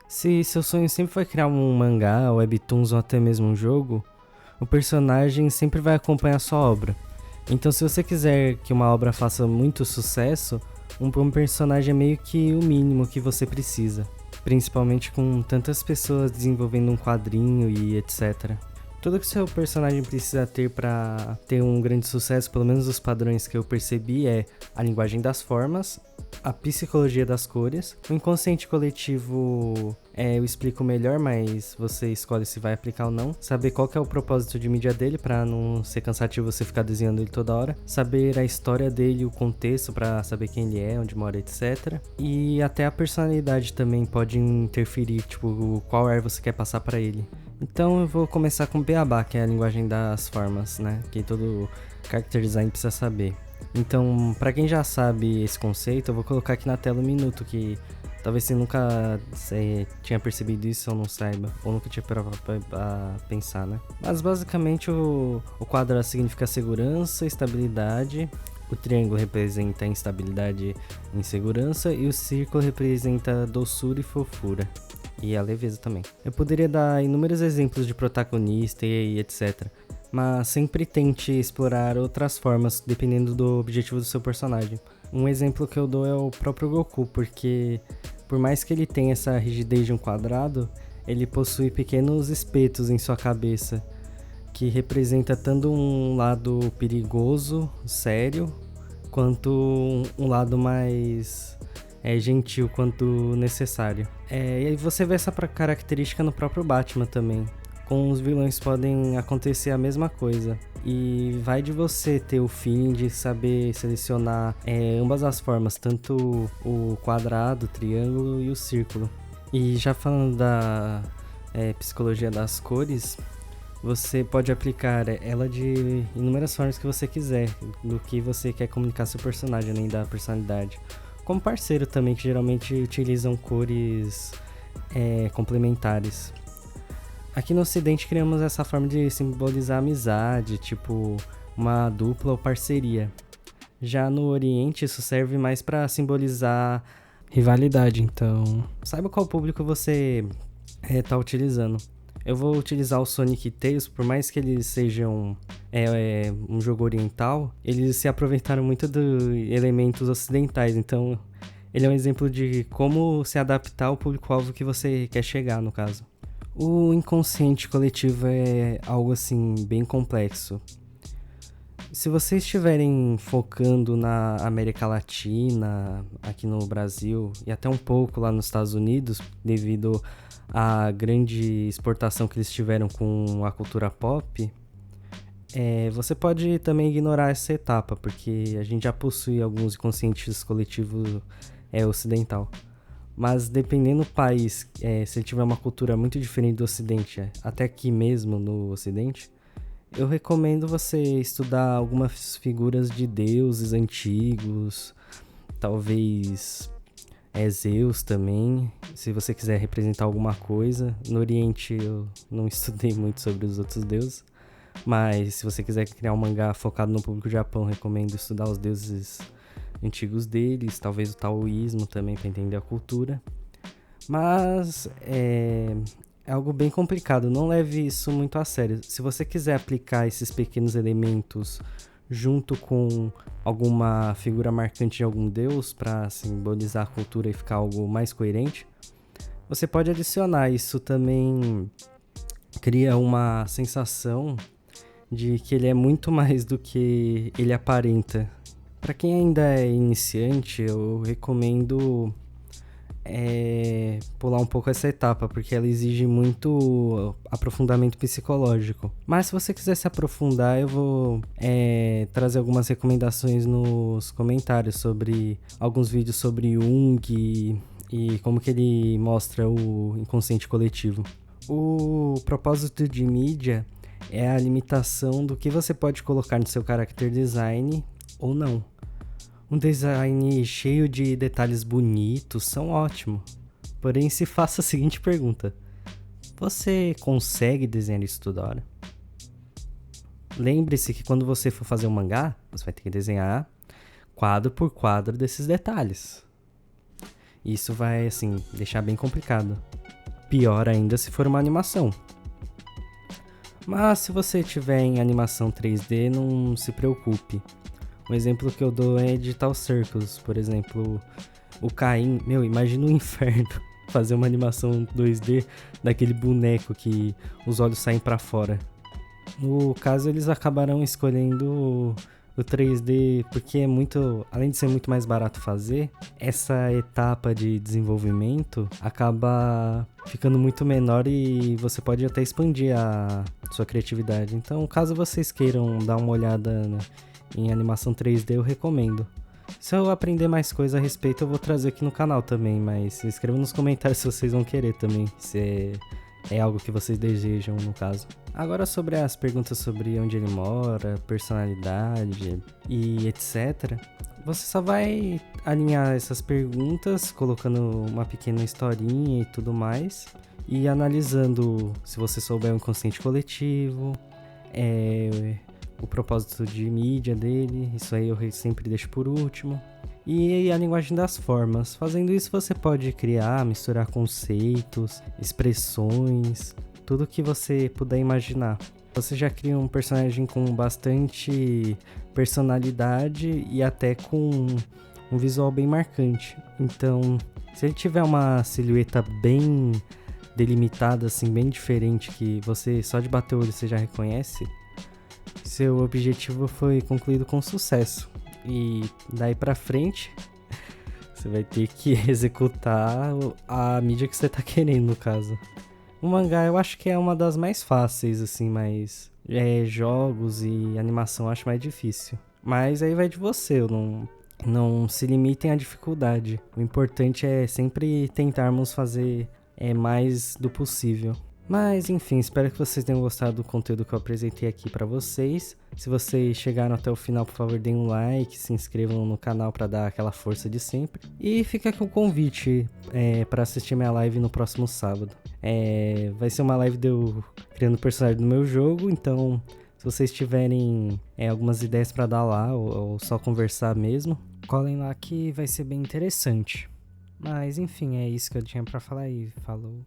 Se seu sonho sempre foi criar um mangá, webtoons ou até mesmo um jogo, o personagem sempre vai acompanhar sua obra. Então, se você quiser que uma obra faça muito sucesso, um bom personagem é meio que o mínimo que você precisa, principalmente com tantas pessoas desenvolvendo um quadrinho e etc. Tudo que seu personagem precisa ter para ter um grande sucesso, pelo menos os padrões que eu percebi, é a linguagem das formas, a psicologia das cores, o inconsciente coletivo eu explico melhor, mas você escolhe se vai aplicar ou não. Saber qual que é o propósito de mídia dele para não ser cansativo você ficar desenhando ele toda hora. Saber a história dele, o contexto para saber quem ele é, onde mora, etc. E até a personalidade também pode interferir, tipo, qual ar você quer passar para ele. Então eu vou começar com Beabá, que é a linguagem das formas, né? Que todo character design precisa saber. Então, pra quem já sabe esse conceito, eu vou colocar aqui na tela um minuto, que talvez você nunca tinha percebido isso ou não saiba, ou nunca tinha parado pra pensar, né? Mas basicamente o quadrado significa segurança, estabilidade, o triângulo representa instabilidade e insegurança, e o círculo representa doçura e fofura. E a leveza também. Eu poderia dar inúmeros exemplos de protagonista e etc. Mas sempre tente explorar outras formas, dependendo do objetivo do seu personagem. Um exemplo que eu dou é o próprio Goku, porque por mais que ele tenha essa rigidez de um quadrado, ele possui pequenos espetos em sua cabeça, que representa tanto um lado perigoso, sério, quanto um lado mais gentil quanto necessário. E aí você vê essa característica no próprio Batman também. Com os vilões podem acontecer a mesma coisa. E vai de você ter o fim de saber selecionar ambas as formas, tanto o quadrado, o triângulo e o círculo. E já falando da psicologia das cores, você pode aplicar ela de inúmeras formas que você quiser, do que você quer comunicar seu personagem, além da personalidade. Como parceiro também, que geralmente utilizam cores complementares. Aqui no Ocidente criamos essa forma de simbolizar amizade, tipo uma dupla ou parceria. Já no Oriente isso serve mais para simbolizar rivalidade, então saiba qual público você tá utilizando. Eu vou utilizar o Sonic e Tails, por mais que eles sejam um jogo oriental, eles se aproveitaram muito de elementos ocidentais, então ele é um exemplo de como se adaptar ao público-alvo que você quer chegar, no caso. O inconsciente coletivo é algo assim bem complexo. Se vocês estiverem focando na América Latina, aqui no Brasil e até um pouco lá nos Estados Unidos, devido à grande exportação que eles tiveram com a cultura pop, você pode também ignorar essa etapa, porque a gente já possui alguns inconscientes coletivos ocidental. Mas dependendo do país, se ele tiver uma cultura muito diferente do Ocidente, até aqui mesmo no Ocidente, eu recomendo você estudar algumas figuras de deuses antigos, talvez Zeus também, se você quiser representar alguma coisa. No Oriente eu não estudei muito sobre os outros deuses, mas se você quiser criar um mangá focado no público do Japão, recomendo estudar os deuses antigos deles, talvez o taoísmo também para entender a cultura. Mas é algo bem complicado, não leve isso muito a sério. Se você quiser aplicar esses pequenos elementos junto com alguma figura marcante de algum deus para simbolizar a cultura e ficar algo mais coerente, você pode adicionar. Isso também cria uma sensação de que ele é muito mais do que ele aparenta. Para quem ainda é iniciante, eu recomendo pular um pouco essa etapa, porque ela exige muito aprofundamento psicológico. Mas se você quiser se aprofundar, eu vou trazer algumas recomendações nos comentários sobre alguns vídeos sobre Jung e como que ele mostra o inconsciente coletivo. O propósito de mídia é a limitação do que você pode colocar no seu character design ou não. Um design cheio de detalhes bonitos são ótimo. Porém, se faça a seguinte pergunta: você consegue desenhar isso toda hora? Lembre-se que quando você for fazer um mangá, você vai ter que desenhar quadro por quadro desses detalhes. Isso vai, deixar bem complicado. Pior ainda se for uma animação. Mas se você tiver em animação 3D, não se preocupe. Um exemplo que eu dou é Digital Circus, por exemplo, o Caim. Meu, imagina o inferno fazer uma animação 2D daquele boneco que os olhos saem pra fora. No caso, eles acabaram escolhendo o 3D porque além de ser muito mais barato fazer, essa etapa de desenvolvimento acaba ficando muito menor e você pode até expandir a sua criatividade. Então, caso vocês queiram dar uma olhada em animação 3D, eu recomendo. Se eu aprender mais coisa a respeito, eu vou trazer aqui no canal também, mas escrevam nos comentários se vocês vão querer também, se é algo que vocês desejam, no caso. Agora sobre as perguntas sobre onde ele mora, personalidade e etc. Você só vai alinhar essas perguntas, colocando uma pequena historinha e tudo mais, e analisando se você souber o inconsciente coletivo, o propósito de mídia dele, isso aí eu sempre deixo por último. E a linguagem das formas. Fazendo isso você pode criar, misturar conceitos, expressões, tudo que você puder imaginar. Você já cria um personagem com bastante personalidade e até com um visual bem marcante. Então, se ele tiver uma silhueta bem delimitada, assim, bem diferente, que você só de bater o olho você já reconhece, seu objetivo foi concluído com sucesso. E daí pra frente, você vai ter que executar a mídia que você tá querendo, no caso. O mangá eu acho que é uma das mais fáceis, assim, mas jogos e animação eu acho mais difícil. Mas aí vai de você, não se limitem à dificuldade. O importante é sempre tentarmos fazer mais do possível. Mas enfim, espero que vocês tenham gostado do conteúdo que eu apresentei aqui pra vocês. Se vocês chegaram até o final, por favor, deem um like, se inscrevam no canal pra dar aquela força de sempre. E fica aqui o convite pra assistir minha live no próximo sábado. Vai ser uma live de eu criando o personagem do meu jogo, então se vocês tiverem algumas ideias pra dar lá, ou só conversar mesmo, colhem lá que vai ser bem interessante. Mas enfim, é isso que eu tinha pra falar e falou.